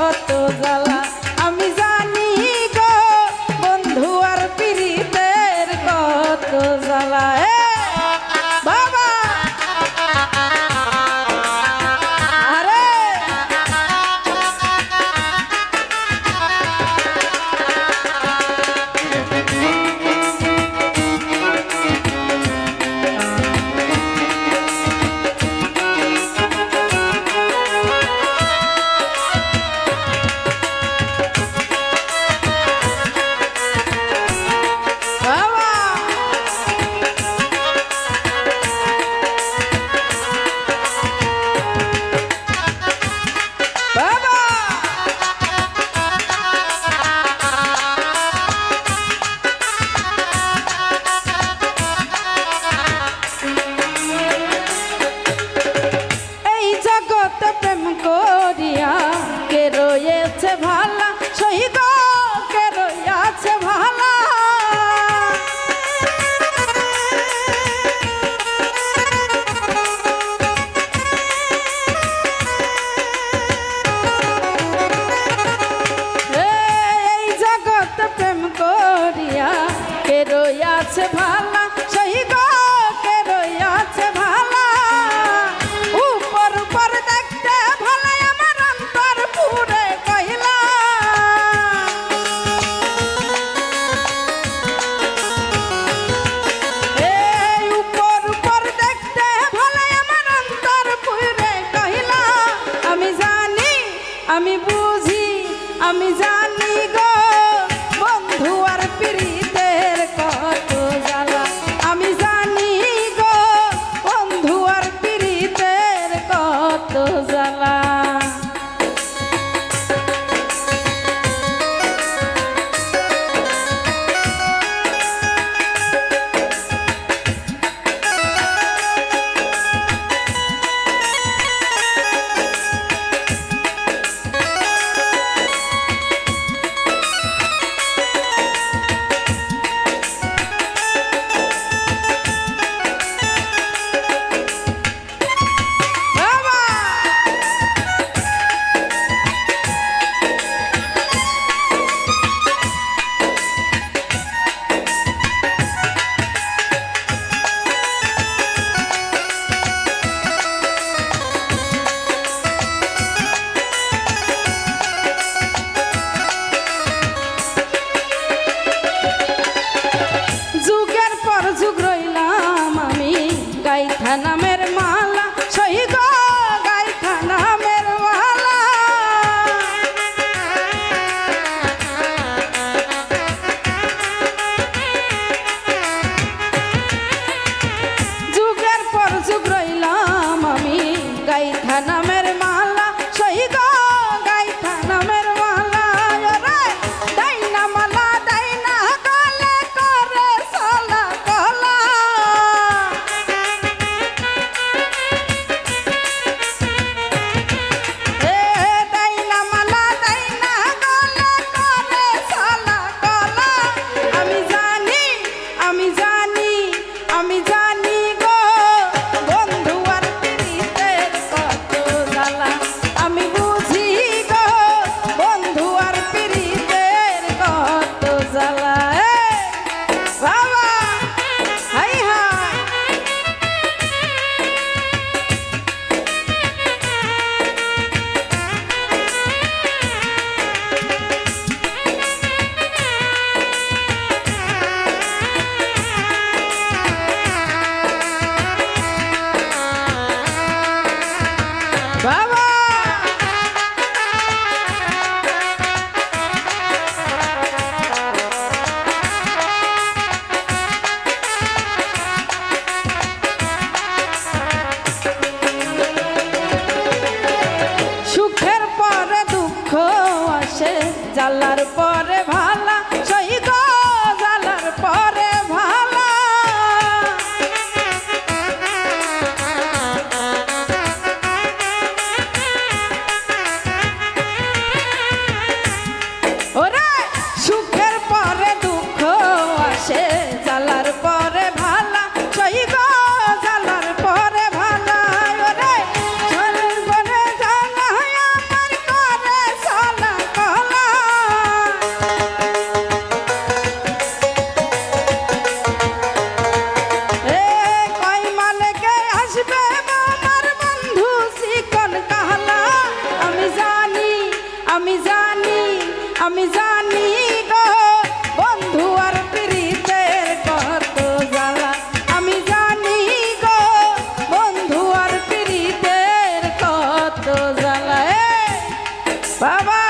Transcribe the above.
কত জ্বালা আমি জানি গো বন্ধু আর পীড়িতের কত জ্বালা বাবা আরে রয়েছে ভালা শহীদ কে রয়েছে ভালা এই জগৎ প্রেম করিয়া কে রয়েছে ভালা শহীদ কে রয়েছে ভালা উপর উপর দেখতে ভালা আমার অন্তর পুরে কইলা এই উপর উপর দেখতে ভালা আমার অন্তর পুরে কইলা আমি জানি আমি বুঝি আমি জানি গো বন্ধু আর পীড়িতের কত জ্বালা আমি জানি গো বন্ধু আর পীড়িতের কত জ্বালা গাইথা নামের মালা শহীদ গাইথা নামের মালা যুগের পর যুগ রইলাম আমি গাইথা নামের মালা শহীদ গাইথা নামের মালা ডাইনা মালা ডাইনা গলে করে চলা কলা জালার পরে ভালা শহীদ জালার পরে ভালা ওরে সুখের পরে দুঃখ আসে জালার পরে ভালা শহীদ জালার পরে ভালা ওরে চল বনে জানা আমার করে চল আমি জানি গো বন্ধু আর প্রীতের কত জ্বালা আমি জানি গো বন্ধু আর প্রীতের কত জ্বালা বাবা